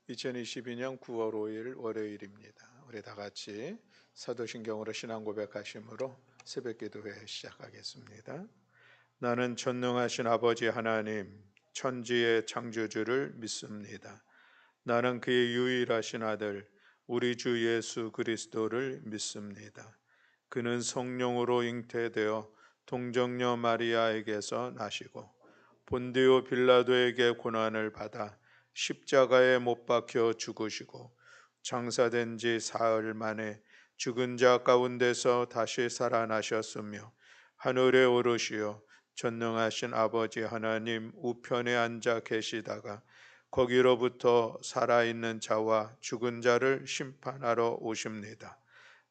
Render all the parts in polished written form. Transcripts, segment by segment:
2022년 9월 5일 월요일입니다. 우리 다 같이 사도신경으로 신앙 고백하심으로 새벽 기도회 시작하겠습니다. 나는 전능하신 아버지 하나님, 천지의 창조주를 믿습니다. 나는 그의 유일하신 아들, 우리 주 예수 그리스도를 믿습니다. 그는 성령으로 잉태되어 동정녀 마리아에게서 나시고 본디오 빌라도에게 고난을 받아 십자가에 못 박혀 죽으시고 장사된 지 사흘 만에 죽은 자 가운데서 다시 살아나셨으며 하늘에 오르시어 전능하신 아버지 하나님 우편에 앉아 계시다가 거기로부터 살아있는 자와 죽은 자를 심판하러 오십니다.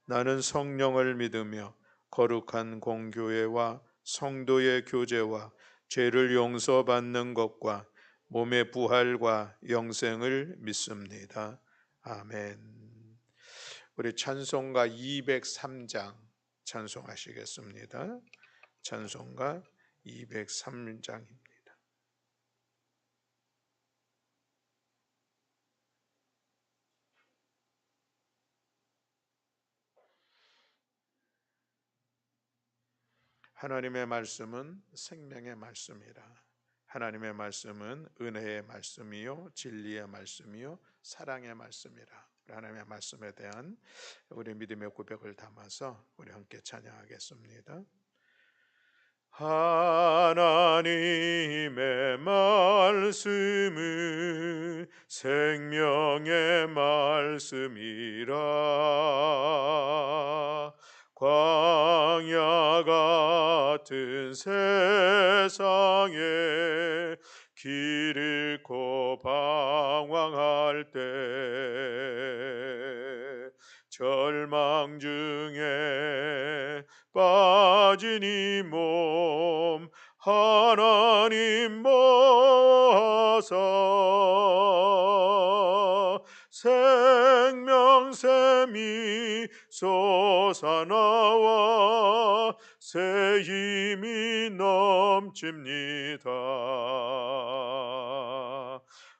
나는 성령을 믿으며 거룩한 공교회와 성도의 교제와 죄를 용서받는 것과 몸의 부활과 영생을 믿습니다. 아멘. 우리 찬송가 203장 찬송하시겠습니다. 찬송가 203장입니다. 하나님의 말씀은 생명의 말씀이라. 하나님의 말씀은 은혜의 말씀이요 진리의 말씀이요 사랑의 말씀이라. 하나님의 말씀에 대한 우리 믿음의 고백을 담아서 우리 함께 찬양하겠습니다. 하나님의 말씀은 생명의 말씀이라. 광야 같은 세상에 길 잃고 방황할 때 절망 중에 빠진 이 몸 하나님 모아서 생명샘이 솟아나와 새 힘이 넘칩니다.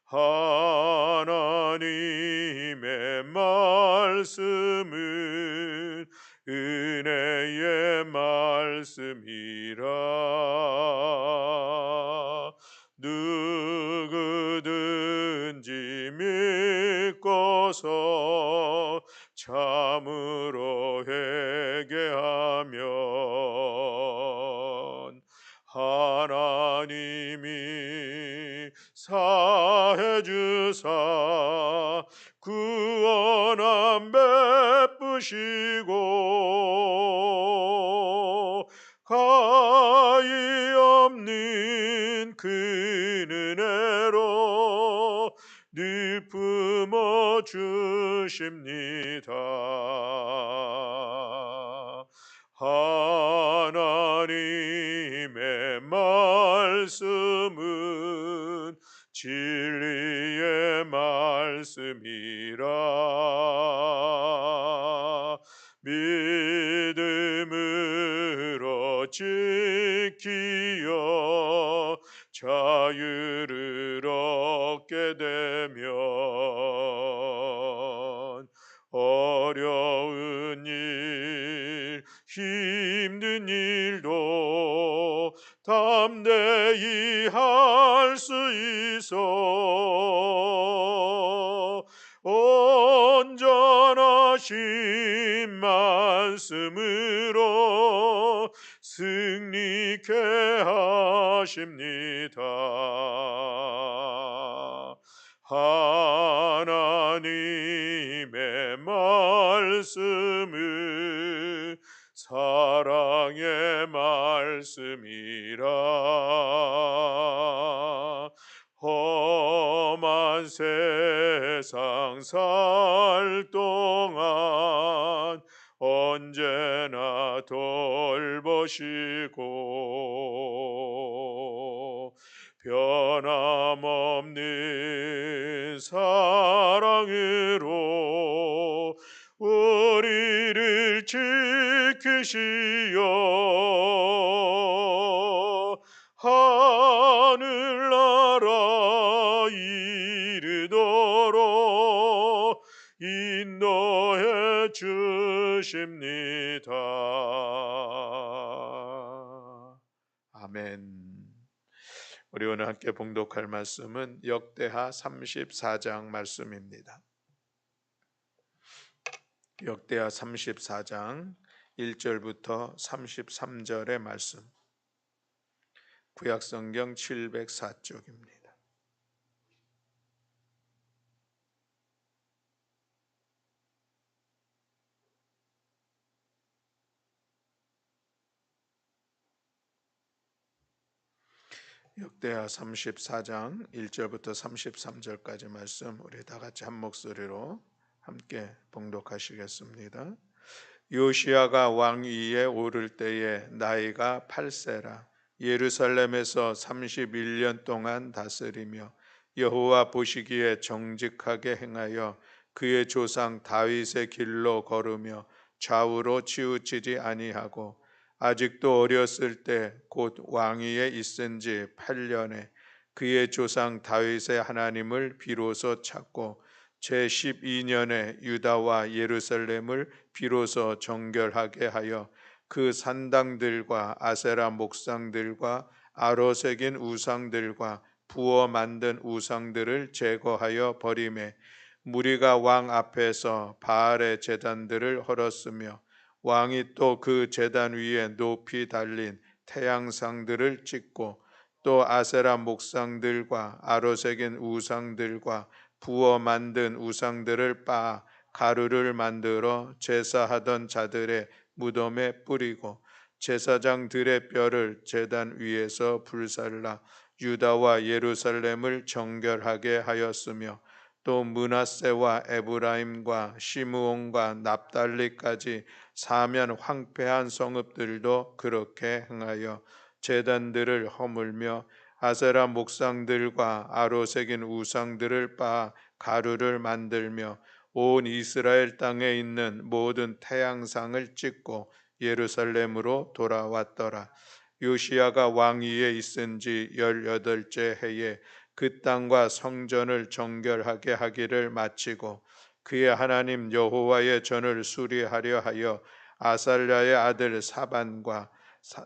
하나님의 말씀은 은혜의 말씀이라. 누구든지 믿고서 참으로 회개하면 하나님이 사해 주사 구원함 베푸시고 가히 없는 그 은혜로 늘 품어 주십니다. 하나님의 말씀은 진리의 말씀이라. 믿음으로 지키어 자유를 얻게 되면 어려운 일 힘든 일도 담대히 할 수 있어 온전하신 말씀으로 승리케 하십니다. 하나님의 말씀은 사랑의 말씀이라. 험한 세상 살 동안 언제나 돌보시고 변함없는 사랑으로 우리를 지키시어 하늘나라 이르도록 주십니다. 아멘. 우리 오늘 함께 봉독할 말씀은 역대하 34장 말씀입니다. 역대하 34장 1절부터 33절의 말씀, 구약성경 704쪽입니다. 역대하 34장 1절부터 33절까지 말씀, 우리 다 같이 한 목소리로 함께 봉독하시겠습니다. 요시야가 왕위에 오를 때에 나이가 8세라. 예루살렘에서 31년 동안 다스리며 여호와 보시기에 정직하게 행하여 그의 조상 다윗의 길로 걸으며 좌우로 치우치지 아니하고 아직도 어렸을 때 곧 왕위에 있은 지 8년에 그의 조상 다윗의 하나님을 비로소 찾고 제12년에 유다와 예루살렘을 비로소 정결하게 하여 그 산당들과 아세라 목상들과 아로 새긴 우상들과 부어 만든 우상들을 제거하여 버리매 무리가 왕 앞에서 바알의 제단들을 헐었으며 왕이 또 그 제단 위에 높이 달린 태양상들을 찍고 또 아세라 목상들과 아로 새긴 우상들과 부어 만든 우상들을 빻아 가루를 만들어 제사하던 자들의 무덤에 뿌리고 제사장들의 뼈를 제단 위에서 불살라 유다와 예루살렘을 정결하게 하였으며 또 므낫세와 에브라임과 시므온과 납달리까지 사면 황폐한 성읍들도 그렇게 행하여 제단들을 허물며 아세라 목상들과 아로 새긴 우상들을 빻아 가루를 만들며 온 이스라엘 땅에 있는 모든 태양상을 찍고 예루살렘으로 돌아왔더라. 요시야가 왕위에 있은 지 18째 해에 그 땅과 성전을 정결하게 하기를 마치고 그의 하나님 여호와의 전을 수리하려 하여 아살랴의 아들 사반과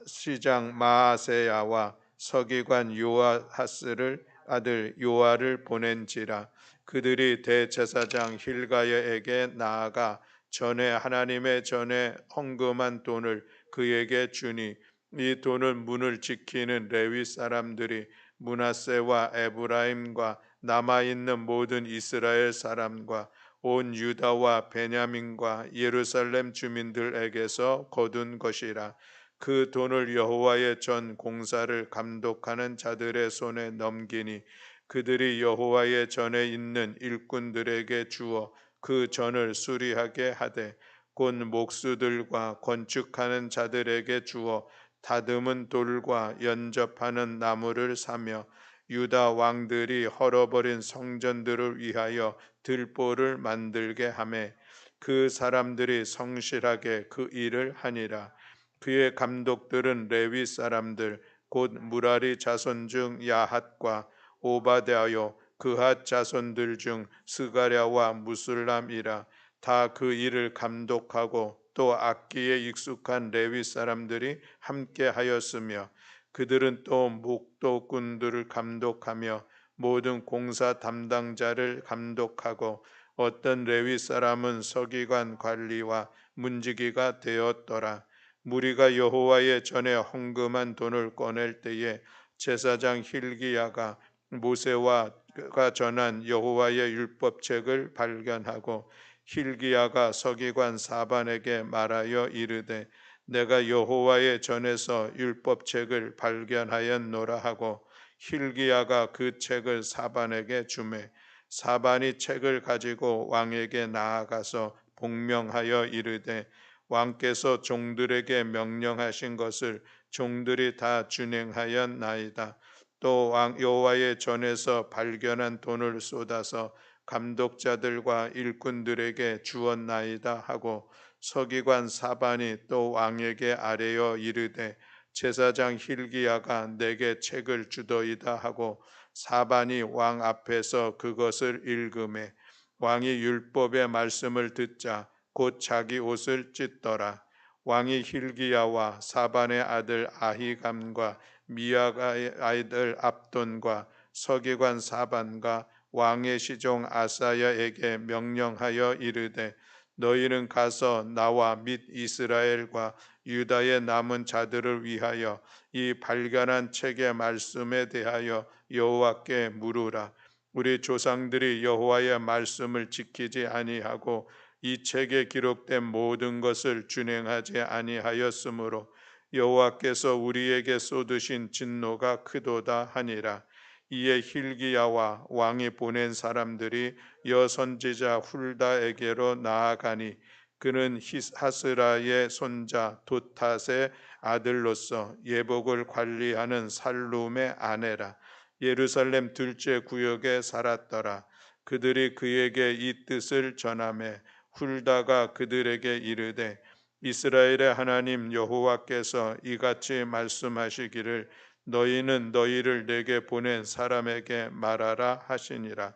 시장 마아세야와 서기관 요아하스를 아들 요아를 보낸지라. 그들이 대제사장 힐가야에게 나아가 전에 하나님의 전에 헌금한 돈을 그에게 주니 이 돈은 문을 지키는 레위 사람들이 므낫세와 에브라임과 남아있는 모든 이스라엘 사람과 온 유다와 베냐민과 예루살렘 주민들에게서 거둔 것이라. 그 돈을 여호와의 전 공사를 감독하는 자들의 손에 넘기니 그들이 여호와의 전에 있는 일꾼들에게 주어 그 전을 수리하게 하되 곧 목수들과 건축하는 자들에게 주어 다듬은 돌과 연접하는 나무를 사며 유다 왕들이 헐어버린 성전들을 위하여 들보를 만들게 하매 그 사람들이 성실하게 그 일을 하니라. 그의 감독들은 레위 사람들 곧 무라리 자손 중 야핫과 오바댜요 그핫 자손들 중 스가랴와 무술람이라. 다 그 일을 감독하고 또 악기에 익숙한 레위 사람들이 함께 하였으며 그들은 또 목도꾼들을 감독하며 모든 공사 담당자를 감독하고 어떤 레위 사람은 서기관 관리와 문지기가 되었더라. 무리가 여호와의 전에 헌금한 돈을 꺼낼 때에 제사장 힐기야가 모세와 가 전한 여호와의 율법책을 발견하고 힐기야가 서기관 사반에게 말하여 이르되 내가 여호와의 전에서 율법책을 발견하였노라 하고 힐기야가 그 책을 사반에게 주매 사반이 책을 가지고 왕에게 나아가서 복명하여 이르되 왕께서 종들에게 명령하신 것을 종들이 다 준행하였나이다. 또 왕 여호와의 전에서 발견한 돈을 쏟아서 감독자들과 일꾼들에게 주었나이다 하고 서기관 사반이 또 왕에게 아뢰어 이르되 제사장 힐기야가 내게 책을 주더이다 하고 사반이 왕 앞에서 그것을 읽음에 왕이 율법의 말씀을 듣자 곧 자기 옷을 찢더라. 왕이 힐기야와 사반의 아들 아히감과 미아가의 아이들 압돈과 서기관 사반과 왕의 시종 아사야에게 명령하여 이르되 너희는 가서 나와 및 이스라엘과 유다의 남은 자들을 위하여 이 발견한 책의 말씀에 대하여 여호와께 물으라. 우리 조상들이 여호와의 말씀을 지키지 아니하고 이 책에 기록된 모든 것을 준행하지 아니하였으므로 여호와께서 우리에게 쏟으신 진노가 크도다 하니라. 이에 힐기야와 왕이 보낸 사람들이 여선지자 훌다에게로 나아가니 그는 하스라의 손자 도탓의 아들로서 예복을 관리하는 살룸의 아내라. 예루살렘 둘째 구역에 살았더라. 그들이 그에게 이 뜻을 전하매 훌다가 그들에게 이르되 이스라엘의 하나님 여호와께서 이같이 말씀하시기를 너희는 너희를 내게 보낸 사람에게 말하라 하시니라.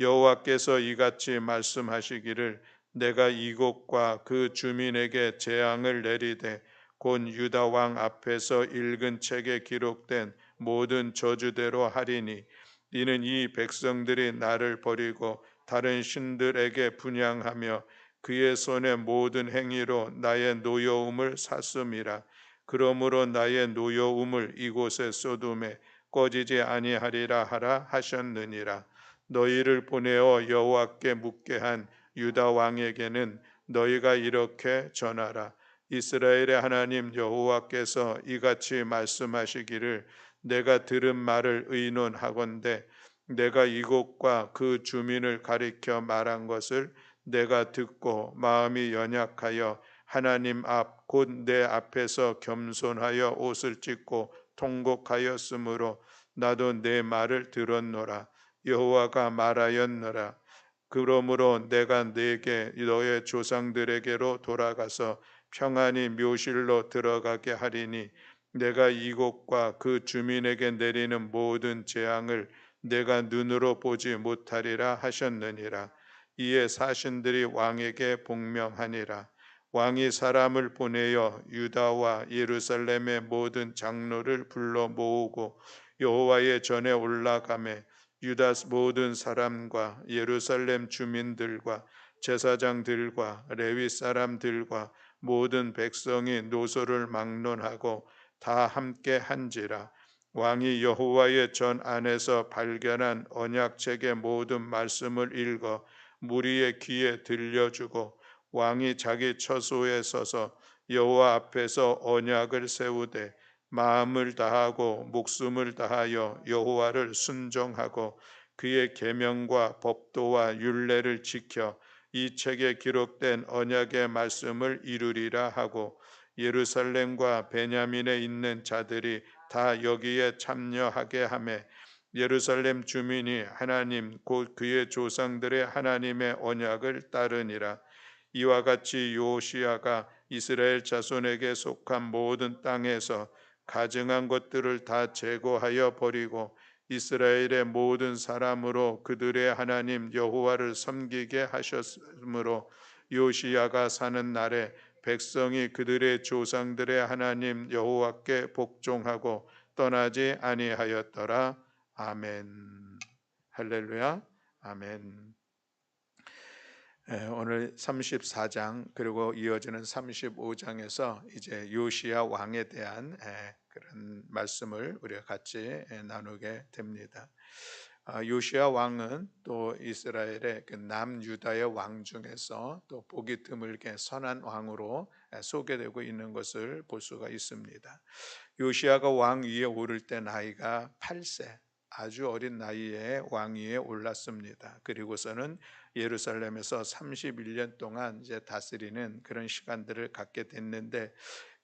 여호와께서 이같이 말씀하시기를 내가 이곳과 그 주민에게 재앙을 내리되 곧 유다 왕 앞에서 읽은 책에 기록된 모든 저주대로 하리니 이는 이 백성들이 나를 버리고 다른 신들에게 분향하며 그의 손의 모든 행위로 나의 노여움을 샀음이라. 그러므로 나의 노여움을 이곳에 쏟음에 꺼지지 아니하리라 하라 하셨느니라. 너희를 보내어 여호와께 묻게 한 유다 왕에게는 너희가 이렇게 전하라. 이스라엘의 하나님 여호와께서 이같이 말씀하시기를 내가 들은 말을 의논하건대 내가 이곳과 그 주민을 가리켜 말한 것을 내가 듣고 마음이 연약하여 하나님 앞 곧 내 앞에서 겸손하여 옷을 찢고 통곡하였으므로 나도 내 말을 들었노라. 여호와가 말하였노라. 그러므로 내가 네게 너의 조상들에게로 돌아가서 평안히 묘실로 들어가게 하리니 내가 이곳과 그 주민에게 내리는 모든 재앙을 내가 눈으로 보지 못하리라 하셨느니라. 이에 사신들이 왕에게 복명하니라. 왕이 사람을 보내어 유다와 예루살렘의 모든 장로를 불러 모으고 여호와의 전에 올라가매 유다 모든 사람과 예루살렘 주민들과 제사장들과 레위 사람들과 모든 백성이 노소를 막론하고 다 함께 한지라. 왕이 여호와의 전 안에서 발견한 언약책의 모든 말씀을 읽어 무리의 귀에 들려주고 왕이 자기 처소에 서서 여호와 앞에서 언약을 세우되 마음을 다하고 목숨을 다하여 여호와를 순종하고 그의 계명과 법도와 율례를 지켜 이 책에 기록된 언약의 말씀을 이루리라 하고 예루살렘과 베냐민에 있는 자들이 다 여기에 참여하게 하매 예루살렘 주민이 하나님 곧 그의 조상들의 하나님의 언약을 따르니라. 이와 같이 요시야가 이스라엘 자손에게 속한 모든 땅에서 가증한 것들을 다 제거하여 버리고 이스라엘의 모든 사람으로 그들의 하나님 여호와를 섬기게 하셨으므로 요시야가 사는 날에 백성이 그들의 조상들의 하나님 여호와께 복종하고 떠나지 아니하였더라. 아멘. 할렐루야. 아멘. 오늘 34장 그리고 이어지는 35장에서 이제 요시야 왕에 대한 그런 말씀을 우리가 같이 나누게 됩니다. 요시야 왕은 또 이스라엘의 그 남유다의 왕 중에서 또 보기 드물게 선한 왕으로 소개되고 있는 것을 볼 수가 있습니다. 요시야가 왕 위에 오를 때 나이가 8세, 아주 어린 나이에 왕위에 올랐습니다. 그리고서는 예루살렘에서 31년 동안 이제 다스리는 그런 시간들을 갖게 됐는데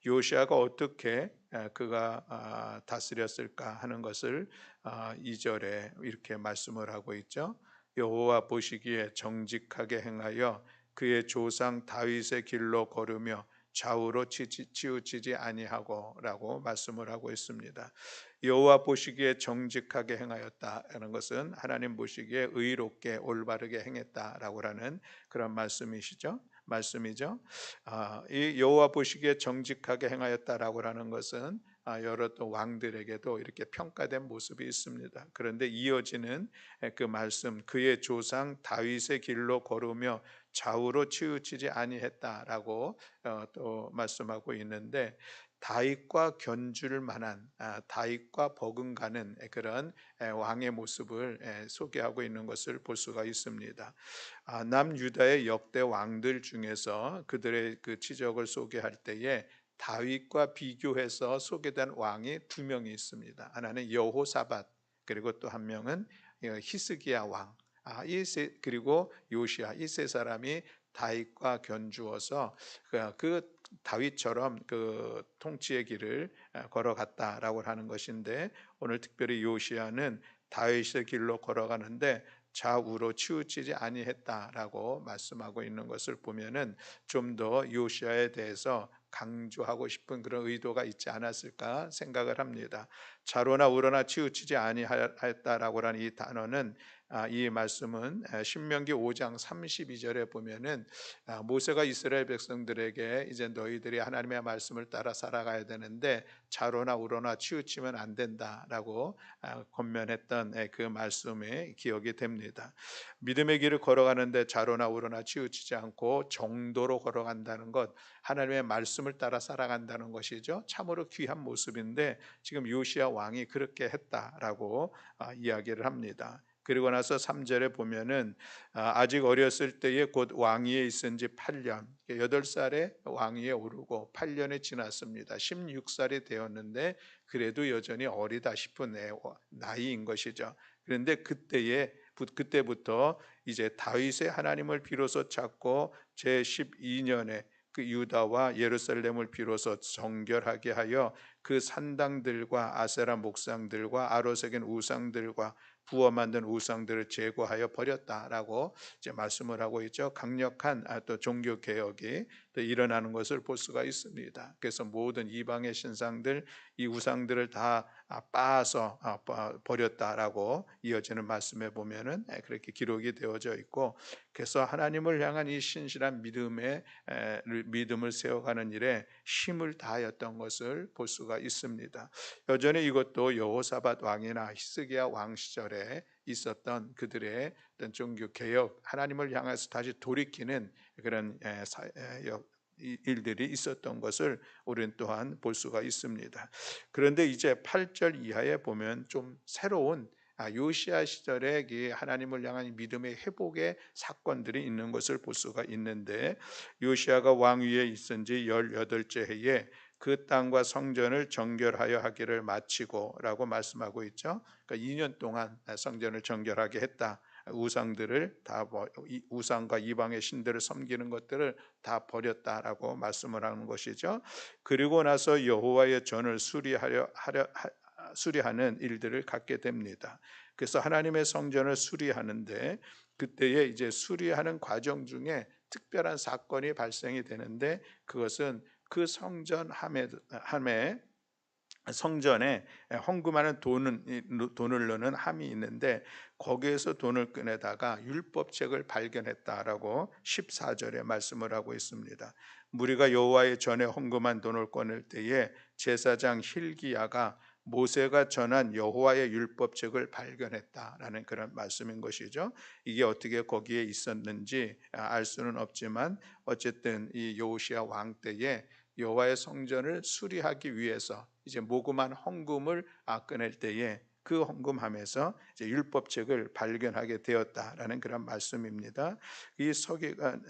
요시야가 어떻게 그가 다스렸을까 하는 것을 2절에 이렇게 말씀을 하고 있죠. 여호와 보시기에 정직하게 행하여 그의 조상 다윗의 길로 걸으며 좌우로 치우치지 아니하고라고 말씀을 하고 있습니다. 여호와 보시기에 정직하게 행하였다라는 것은 하나님 보시기에 의롭게 올바르게 행했다라고 하는 그런 말씀이시죠. 말씀이죠. 이 여호와 보시기에 정직하게 행하였다라고 하는 것은 여러 또 왕들에게도 이렇게 평가된 모습이 있습니다. 그런데 이어지는 그 말씀, 그의 조상 다윗의 길로 걸으며 좌우로 치우치지 아니했다라고 또 말씀하고 있는데, 다윗과 견줄 만한, 다윗과 버금가는 그런 왕의 모습을 소개하고 있는 것을 볼 수가 있습니다. 남유다의 역대 왕들 중에서 그들의 그 지적을 소개할 때에 다윗과 비교해서 소개된 왕이 두 명이 있습니다. 하나는 여호사밧, 그리고 또 한 명은 히스기야 왕. 그리고 요시야, 이 세 사람이 다윗과 견주어서 그 다윗처럼 그 통치의 길을 걸어갔다라고 하는 것인데, 오늘 특별히 요시야는 다윗의 길로 걸어가는데 좌우로 치우치지 아니했다라고 말씀하고 있는 것을 보면은 좀 더 요시야에 대해서 강조하고 싶은 그런 의도가 있지 않았을까 생각을 합니다. 좌로나 우로나 치우치지 아니했다라고 하는 이 단어는, 이 말씀은 신명기 5장 32절에 보면은 모세가 이스라엘 백성들에게 이제 너희들이 하나님의 말씀을 따라 살아가야 되는데 좌로나 우로나 치우치면 안 된다라고 권면했던 그 말씀이 기억이 됩니다. 믿음의 길을 걸어가는데 좌로나 우로나 치우치지 않고 정도로 걸어간다는 것, 하나님의 말씀을 따라 살아간다는 것이죠. 참으로 귀한 모습인데 지금 요시야 왕이 그렇게 했다라고 이야기를 합니다. 그리고 나서 3절에 보면은 아직 어렸을 때에 곧 왕위에 있은 지 8년, 8살에 왕위에 오르고 8년이 지났습니다. 16살이 되었는데 그래도 여전히 어리다 싶은 나이인 것이죠. 그런데 그때부터 이제 다윗의 하나님을 비로소 찾고 제 12년에 그 유다와 예루살렘을 비로소 정결하게 하여 그 산당들과 아세라 목상들과 아로새긴 우상들과 부어 만든 우상들을 제거하여 버렸다라고 이제 말씀을 하고 있죠. 강력한 또 종교 개혁이 또 일어나는 것을 볼 수가 있습니다. 그래서 모든 이방의 신상들, 이 우상들을 다 빻아서 버렸다라고 이어지는 말씀에 보면은 그렇게 기록이 되어져 있고, 그래서 하나님을 향한 이 신실한 믿음을 세워가는 일에 힘을 다하였던 것을 볼 수가 있습니다. 여전히 이것도 여호사밧 왕이나 히스기야 왕 시절에 있었던 그들의 어떤 종교 개혁, 하나님을 향해서 다시 돌이키는 그런 일들이 있었던 것을 우리는 또한 볼 수가 있습니다. 그런데 이제 8절 이하에 보면 좀 새로운 요시야 시절에 하나님을 향한 믿음의 회복의 사건들이 있는 것을 볼 수가 있는데, 요시야가 왕위에 있은 지 18째 해에 그 땅과 성전을 정결하여 하기를 마치고라고 말씀하고 있죠. 그러니까 2년 동안 성전을 정결하게 했다. 우상들을 다 우상과 이방의 신들을 섬기는 것들을 다 버렸다라고 말씀을 하는 것이죠. 그리고 나서 여호와의 전을 수리하는 일들을 갖게 됩니다. 그래서 하나님의 성전을 수리하는데, 그때에 이제 수리하는 과정 중에 특별한 사건이 발생이 되는데, 그것은 그 성전에 헌금하는 돈을 넣는 함이 있는데, 거기에서 돈을 꺼내다가 율법책을 발견했다라고 14절에 말씀을 하고 있습니다. 무리가 여호와의 전에 헌금한 돈을 꺼낼 때에 제사장 힐기야가 모세가 전한 여호와의 율법책을 발견했다라는 그런 말씀인 것이죠. 이게 어떻게 거기에 있었는지 알 수는 없지만, 어쨌든 이 여호시야 왕 때에 여호와의 성전을 수리하기 위해서 이제 모금한 헌금을 꺼낼 때에 그 헌금함에서 이제 율법책을 발견하게 되었다라는 그런 말씀입니다. 이 서기관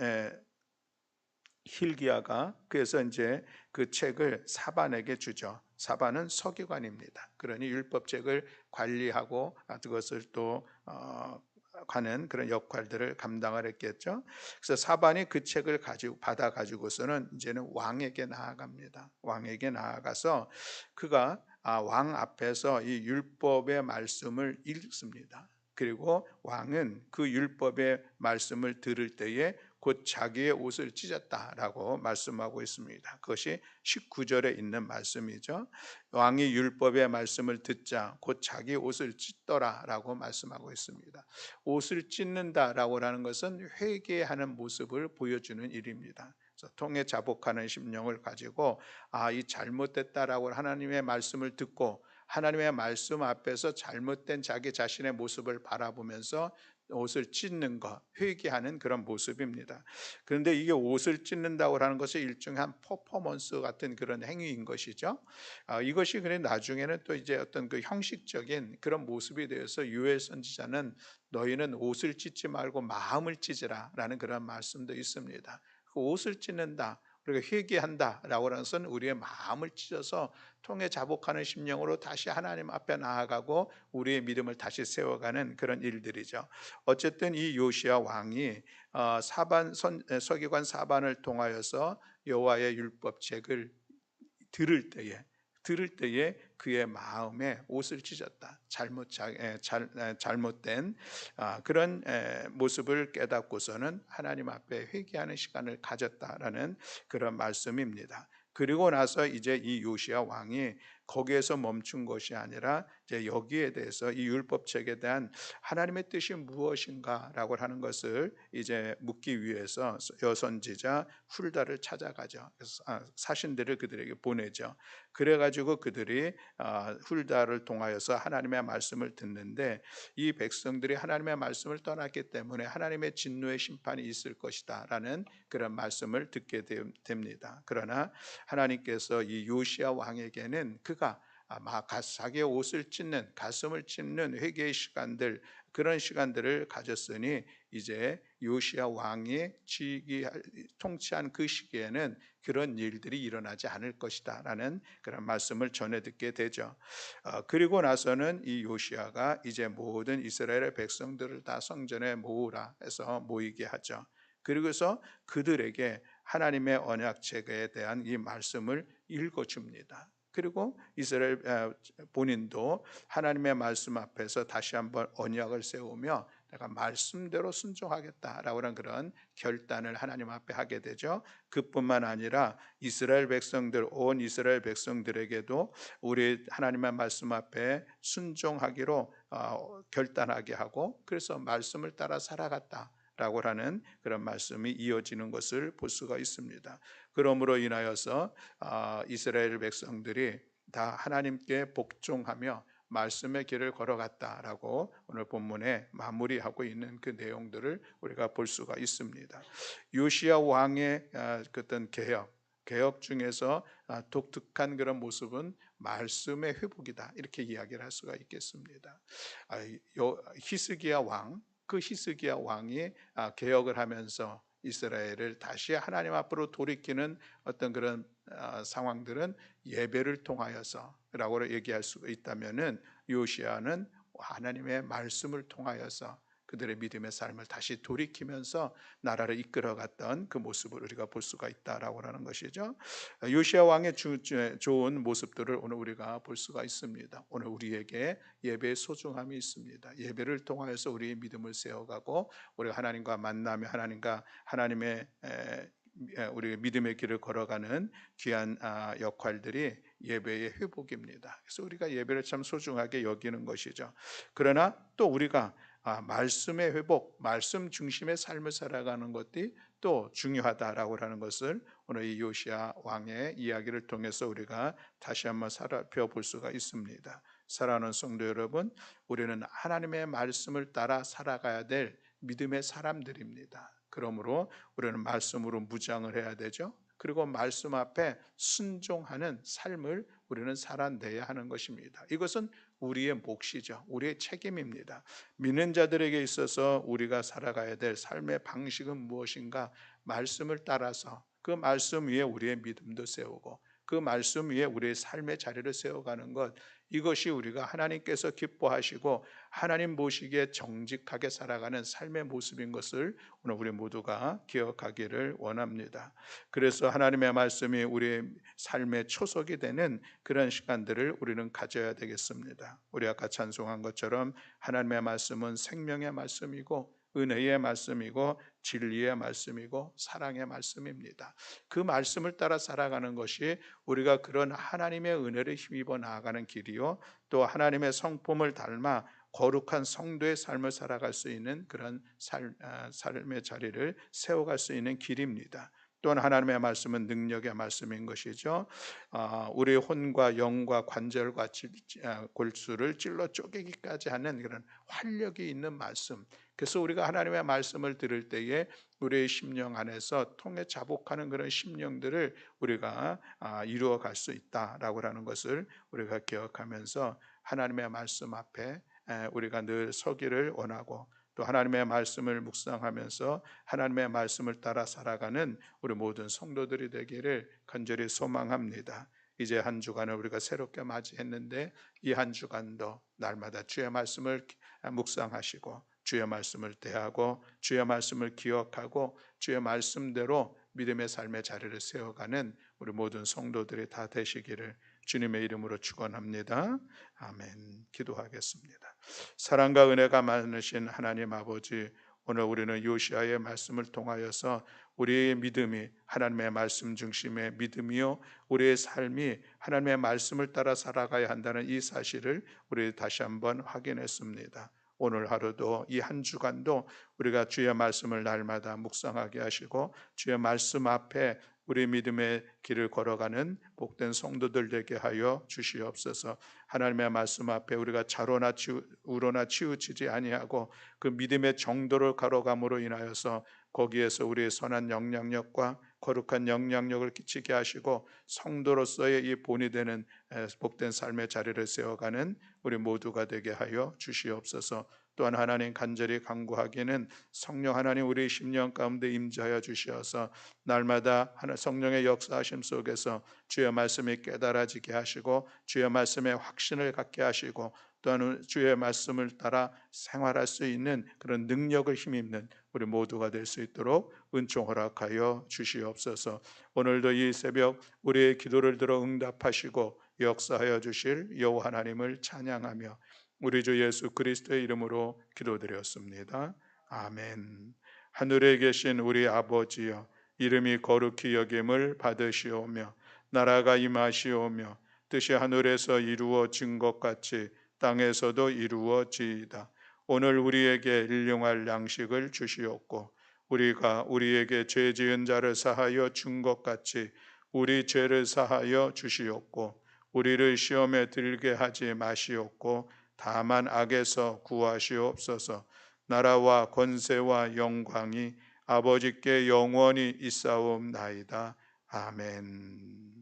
힐기야가 그래서 이제 그 책을 사반에게 주죠. 사반은 서기관입니다. 그러니 율법책을 관리하고 그것을 또 가는 그런 역할들을 감당을 했겠죠. 그래서 사반이 그 책을 받아 가지고서는 이제는 왕에게 나아갑니다. 왕에게 나아가서 그가 왕 앞에서 이 율법의 말씀을 읽습니다. 그리고 왕은 그 율법의 말씀을 들을 때에 곧 자기의 옷을 찢었다라고 말씀하고 있습니다. 그것이 19절에 있는 말씀이죠. 왕이 율법의 말씀을 듣자 곧 자기 옷을 찢더라라고 말씀하고 있습니다. 옷을 찢는다라고 하는 것은 회개하는 모습을 보여주는 일입니다. 통해 자복하는 심령을 가지고 이 잘못됐다라고 하나님의 말씀을 듣고 하나님의 말씀 앞에서 잘못된 자기 자신의 모습을 바라보면서 옷을 찢는 것, 회개하는 그런 모습입니다. 그런데 이게 옷을 찢는다고 하는 것은 일종의 한 퍼포먼스 같은 그런 행위인 것이죠. 이것이 그래 나중에는 또 이제 어떤 그 형식적인 그런 모습이 되어서 요엘 선지자는 너희는 옷을 찢지 말고 마음을 찢으라라는 그런 말씀도 있습니다. 그 옷을 찢는다, 우리가 회개한다라고 하는 것은 우리의 마음을 찢어서 통해 자복하는 심령으로 다시 하나님 앞에 나아가고 우리의 믿음을 다시 세워가는 그런 일들이죠. 어쨌든 이 요시야 왕이 서기관 사반을 통하여서 여호와의 율법책을 들을 때에 그의 마음에 옷을 찢었다. 잘못된 그런 모습을 깨닫고서는 하나님 앞에 회개하는 시간을 가졌다라는 그런 말씀입니다. 그리고 나서 이제 이 요시야 왕이 거기에서 멈춘 것이 아니라 이제 여기에 대해서 이 율법책에 대한 하나님의 뜻이 무엇인가라고 하는 것을 이제 묻기 위해서 여선지자 훌다를 찾아가죠. 사신들을 그들에게 보내죠. 그래가지고 그들이 훌다를 통하여서 하나님의 말씀을 듣는데 이 백성들이 하나님의 말씀을 떠났기 때문에 하나님의 진노의 심판이 있을 것이다라는 그런 말씀을 듣게 됩니다. 그러나 하나님께서 이 요시야 왕에게는 그가 자기의 옷을 찢는 가슴을 찢는 회개의 시간들 그런 시간들을 가졌으니 이제 요시야 왕이 통치한 그 시기에는 그런 일들이 일어나지 않을 것이다라는 그런 말씀을 전해 듣게 되죠. 그리고 나서는 이 요시야가 이제 모든 이스라엘의 백성들을 다 성전에 모으라 해서 모이게 하죠. 그리고서 그들에게 하나님의 언약책에 대한 이 말씀을 읽어줍니다. 그리고 이스라엘 본인도 하나님의 말씀 앞에서 다시 한번 언약을 세우며 내가 말씀대로 순종하겠다라고 하는 그런 결단을 하나님 앞에 하게 되죠. 그뿐만 아니라 이스라엘 백성들, 온 이스라엘 백성들에게도 우리 하나님의 말씀 앞에 순종하기로 결단하게 하고 그래서 말씀을 따라 살아갔다. 라고 하는 그런 말씀이 이어지는 것을 볼 수가 있습니다. 그러므로 인하여서 이스라엘 백성들이 다 하나님께 복종하며 말씀의 길을 걸어갔다라고 오늘 본문에 마무리하고 있는 그 내용들을 우리가 볼 수가 있습니다. 요시야 왕의 어떤 개혁 중에서 독특한 그런 모습은 말씀의 회복이다 이렇게 이야기를 할 수가 있겠습니다. 히스기야 왕, 그 히스기야 왕이 개혁을 하면서 이스라엘을 다시 하나님 앞으로 돌이키는 어떤 그런 상황들은 예배를 통하여서라고 얘기할 수가 있다면은 요시야는 하나님의 말씀을 통하여서 그들의 믿음의 삶을 다시 돌이키면서 나라를 이끌어갔던 그 모습을 우리가 볼 수가 있다라고 하는 것이죠. 요시야 왕의 좋은 모습들을 오늘 우리가 볼 수가 있습니다. 오늘 우리에게 예배의 소중함이 있습니다. 예배를 통하여서 우리의 믿음을 세워가고 우리가 하나님과 만나며 하나님의 우리 믿음의 길을 걸어가는 귀한 역할들이 예배의 회복입니다. 그래서 우리가 예배를 참 소중하게 여기는 것이죠. 그러나 또 우리가 말씀의 회복, 말씀 중심의 삶을 살아가는 것이 또 중요하다라고 하는 것을 오늘 이 요시야 왕의 이야기를 통해서 우리가 다시 한번 살펴볼 수가 있습니다. 사랑하는 성도 여러분, 우리는 하나님의 말씀을 따라 살아가야 될 믿음의 사람들입니다. 그러므로 우리는 말씀으로 무장을 해야 되죠. 그리고 말씀 앞에 순종하는 삶을 우리는 살아내야 하는 것입니다. 이것은 우리의 몫이죠. 우리의 책임입니다. 믿는 자들에게 있어서 우리가 살아가야 될 삶의 방식은 무엇인가? 말씀을 따라서 그 말씀 위에 우리의 믿음도 세우고 그 말씀 위에 우리의 삶의 자리를 세워가는 것, 이것이 우리가 하나님께서 기뻐하시고 하나님 보시기에 정직하게 살아가는 삶의 모습인 것을 오늘 우리 모두가 기억하기를 원합니다. 그래서 하나님의 말씀이 우리의 삶의 초석이 되는 그런 시간들을 우리는 가져야 되겠습니다. 우리 아까 찬송한 것처럼 하나님의 말씀은 생명의 말씀이고 은혜의 말씀이고 진리의 말씀이고 사랑의 말씀입니다. 그 말씀을 따라 살아가는 것이 우리가 그런 하나님의 은혜를 힘입어 나아가는 길이요, 또 하나님의 성품을 닮아 거룩한 성도의 삶을 살아갈 수 있는 그런 삶의 자리를 세워갈 수 있는 길입니다. 또한 하나님의 말씀은 능력의 말씀인 것이죠. 우리 혼과 영과 관절과 골수를 찔러 쪼개기까지 하는 그런 활력이 있는 말씀. 그래서 우리가 하나님의 말씀을 들을 때에 우리의 심령 안에서 통해 자복하는 그런 심령들을 우리가 이루어 갈 수 있다라고 하는 것을 우리가 기억하면서 하나님의 말씀 앞에 우리가 늘 서기를 원하고, 또 하나님의 말씀을 묵상하면서 하나님의 말씀을 따라 살아가는 우리 모든 성도들이 되기를 간절히 소망합니다. 이제 한 주간을 우리가 새롭게 맞이했는데 이 한 주간도 날마다 주의 말씀을 묵상하시고 주의 말씀을 대하고 주의 말씀을 기억하고 주의 말씀대로 믿음의 삶의 자리를 세워가는 우리 모든 성도들이 다 되시기를 주님의 이름으로 축원합니다. 아멘. 기도하겠습니다. 사랑과 은혜가 많으신 하나님 아버지, 오늘 우리는 요시아의 말씀을 통하여서 우리의 믿음이 하나님의 말씀 중심의 믿음이요, 우리의 삶이 하나님의 말씀을 따라 살아가야 한다는 이 사실을 우리 다시 한번 확인했습니다. 오늘 하루도 이 한 주간도 우리가 주의 말씀을 날마다 묵상하게 하시고 주의 말씀 앞에 우리 믿음의 길을 걸어가는 복된 성도들 되게 하여 주시옵소서. 하나님의 말씀 앞에 우리가 좌로나 우로나 치우치지 아니하고 그 믿음의 정도를 가로감으로 인하여서 거기에서 우리의 선한 영향력과 거룩한 영향력을 끼치게 하시고 성도로서의 이 본이 되는 복된 삶의 자리를 세워가는 우리 모두가 되게 하여 주시옵소서. 또한 하나님 간절히 간구하기는 성령 하나님 우리 심령 가운데 임재하여 주시어서 날마다 성령의 역사하심 속에서 주의 말씀이 깨달아지게 하시고 주의 말씀에 확신을 갖게 하시고 또한 주의 말씀을 따라 생활할 수 있는 그런 능력을 힘입는 우리 모두가 될 수 있도록 은총 허락하여 주시옵소서. 오늘도 이 새벽 우리의 기도를 들어 응답하시고 역사하여 주실 여호와 하나님을 찬양하며 우리 주 예수 그리스도의 이름으로 기도드렸습니다. 아멘. 하늘에 계신 우리 아버지여, 이름이 거룩히 여김을 받으시오며 나라가 임하시오며 뜻이 하늘에서 이루어진 것 같이 땅에서도 이루어지이다. 오늘 우리에게 일용할 양식을 주시옵고 우리가 우리에게 죄 지은 자를 사하여 준 것 같이 우리 죄를 사하여 주시옵고 우리를 시험에 들게 하지 마시옵고 다만 악에서 구하시옵소서. 나라와 권세와 영광이 아버지께 영원히 있사옵나이다. 아멘.